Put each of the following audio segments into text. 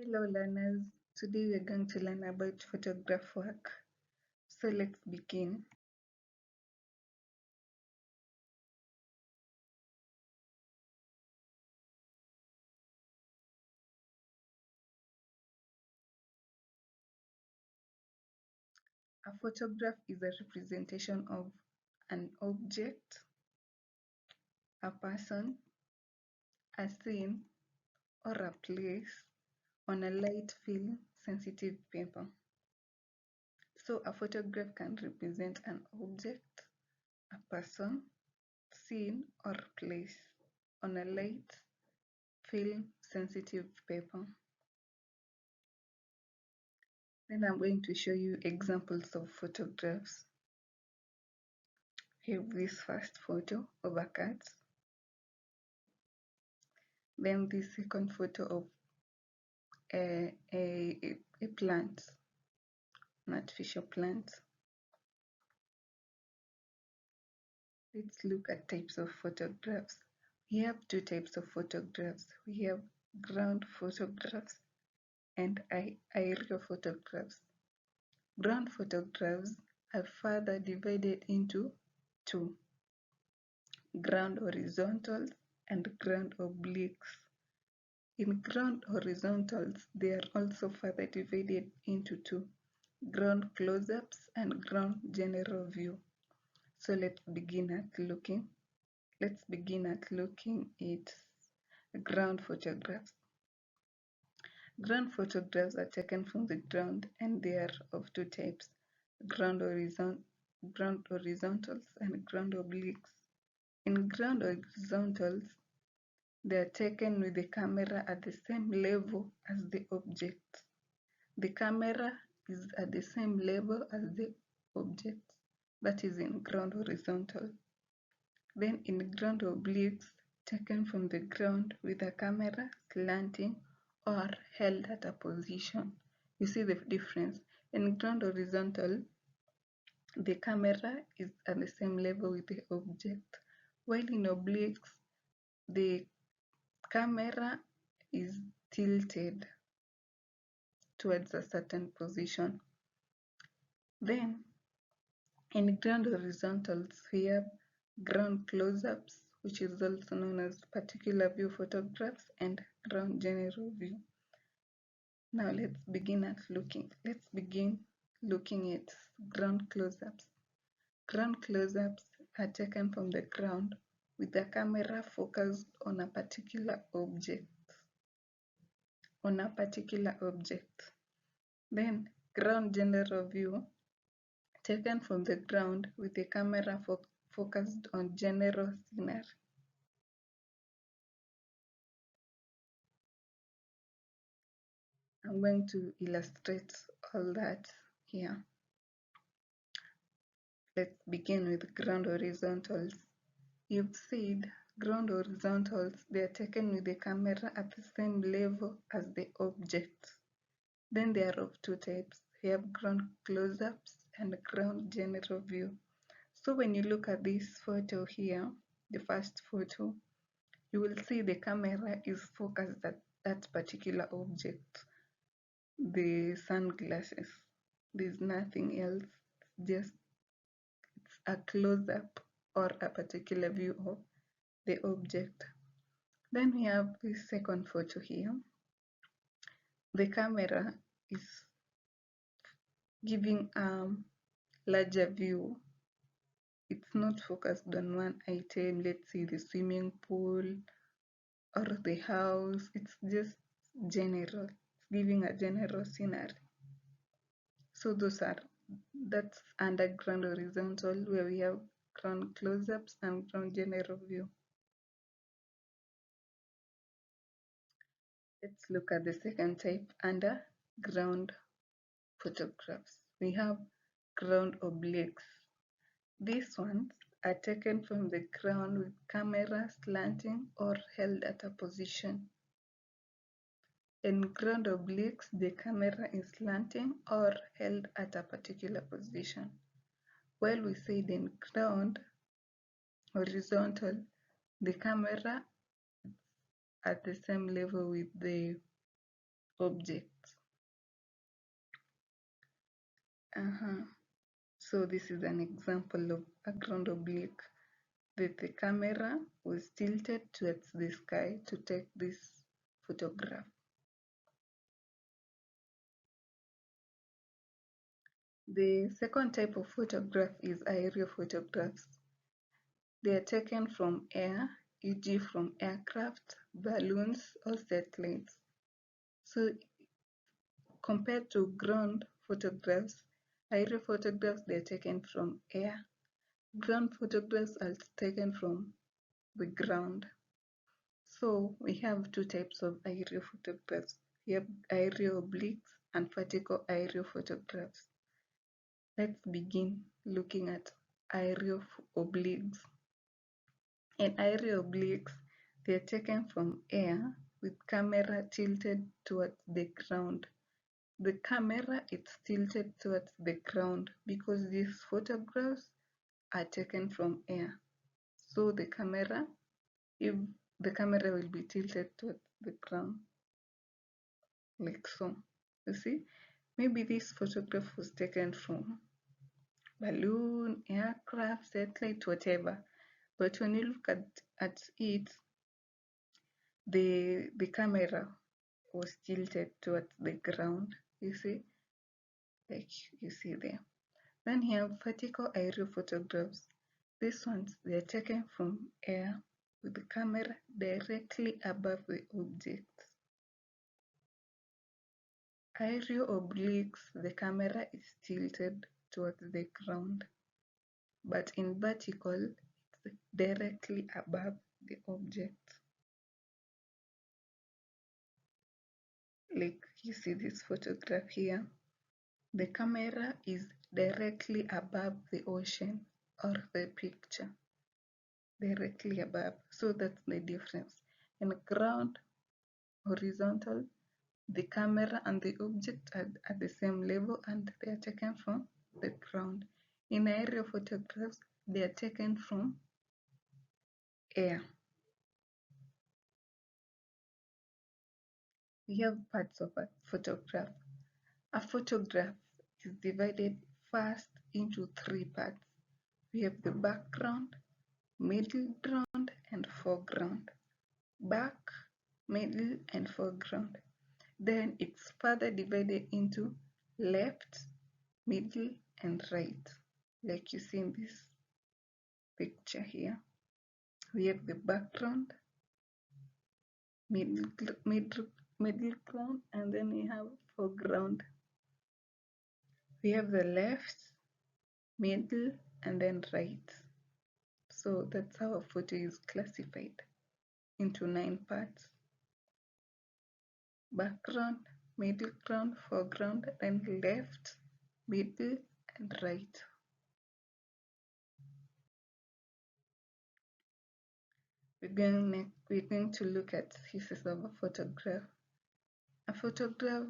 Hello learners, today we are going to learn about photograph work. So let's begin. A photograph is a representation of an object, a person, a scene, or a place on a light film sensitive paper. So a photograph can represent an object, a person, scene, or place on a light film sensitive paper. Then I'm going to show you examples of photographs. Here this first photo of a cat. Then this second photo of a plant, an artificial plant. Let's look at types of photographs. We have two types of photographs. We have ground photographs and aerial photographs. Ground photographs are further divided into two: ground horizontals and ground obliques. In ground horizontals, they are also further divided into two: ground close-ups and ground general view. So let's begin at looking at ground photographs. Ground photographs are taken from the ground and they are of two types: ground horizontals and ground obliques. In ground horizontals, they are taken with the camera at the same level as the object. The camera is at the same level as the object, that is in ground horizontal. Then in ground obliques, taken from the ground with a camera slanting or held at a position. You see the difference. In ground horizontal, the camera is at the same level with the object, while in obliques, the camera is tilted towards a certain position. Then in ground horizontals, we have ground close-ups, which is also known as particular view photographs, and ground general view. Now let's begin looking at ground close-ups. Ground close-ups are taken from the ground with the camera focused on a particular object. Then ground general view, taken from the ground with the camera focused on general scenery. I'm going to illustrate all that here. Let's begin with ground horizontals. You've said ground horizontals, they are taken with the camera at the same level as the object. Then they are of two types. We have ground close-ups and ground general view. So when you look at this photo here, the first photo, you will see the camera is focused at that particular object, the sunglasses. There's nothing else, just a close-up or a particular view of the object. Then we have this second photo here. The camera is giving a larger view. It's not focused on one item, let's say the swimming pool or the house. It's just general. It's giving a general scenery. So that's under ground horizontal, where we have ground close-ups and ground general view. Let's look at the second type under ground photographs. We have ground obliques. These ones are taken from the ground with camera slanting or held at a position. In ground obliques, the camera is slanting or held at a particular position. While we said in ground horizontal, the camera at the same level with the objects. So this is an example of a ground oblique that the camera was tilted towards the sky to take this photograph. The second type of photograph is aerial photographs. They are taken from air, e.g. from aircraft, balloons, or satellites. So compared to ground photographs, aerial photographs, they are taken from air. Ground photographs are taken from the ground. So we have two types of aerial photographs. We have aerial obliques and vertical aerial photographs. Let's begin looking at aerial obliques. In aerial obliques, they are taken from air with camera tilted towards the ground. The camera is tilted towards the ground because these photographs are taken from air. So the camera, if the camera will be tilted towards the ground, like so. You see, maybe this photograph was taken from balloon, aircraft, satellite, whatever. But when you look at it, the camera was tilted towards the ground, you see, like you see there. Then you have vertical aerial photographs. These ones, they are taken from air with the camera directly above the object. Aerial obliques, the camera is tilted towards the ground, but in vertical, it's directly above the object. Like you see this photograph here, the camera is directly above the ocean or the picture, directly above. So that's the difference. In ground, horizontal, the camera and the object are at the same level and they are taken from the ground. In aerial photographs, they are taken from air. We have parts of a photograph. A photograph is divided first into three parts. We have the background, middle ground, and foreground. Back, middle, and foreground. Then it's further divided into left, middle, and right, like you see in this picture here. We have the background, middle ground, and then we have foreground. We have the left, middle, and then right. So that's how a photo is classified into 9 parts. Background, middle ground, foreground, then left, middle, and right. We're going to look at uses of a photograph. A photograph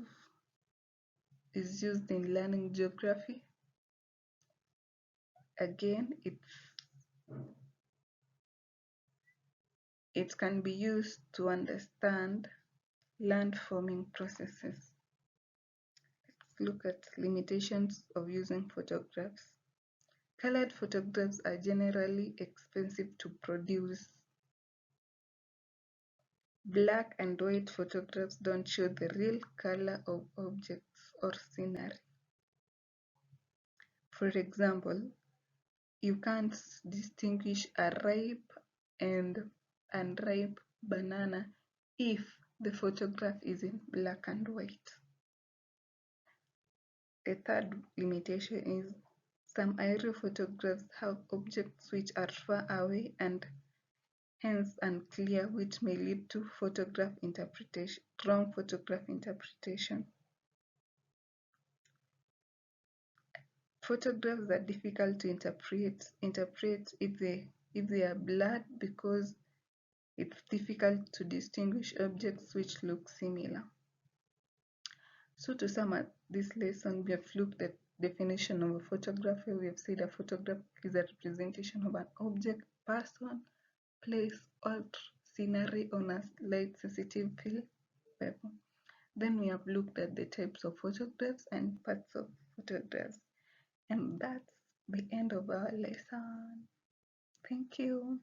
is used in learning geography. Again, it can be used to understand land forming processes. Let's look at limitations of using photographs. Colored photographs are generally expensive to produce. Black and white photographs don't show the real color of objects or scenery. For example, you can't distinguish a ripe and unripe banana if the photograph is in black and white. A third limitation is some aerial photographs have objects which are far away and hence unclear, which may lead to wrong photograph interpretation. Photographs are difficult to interpret if they are blurred because it's difficult to distinguish objects which look similar. So to sum up this lesson, we have looked at definition of a photograph. We have said a photograph is a representation of an object, person, place, or scenery on a light sensitive film paper. Then we have looked at the types of photographs and parts of photographs. And that's the end of our lesson. Thank you.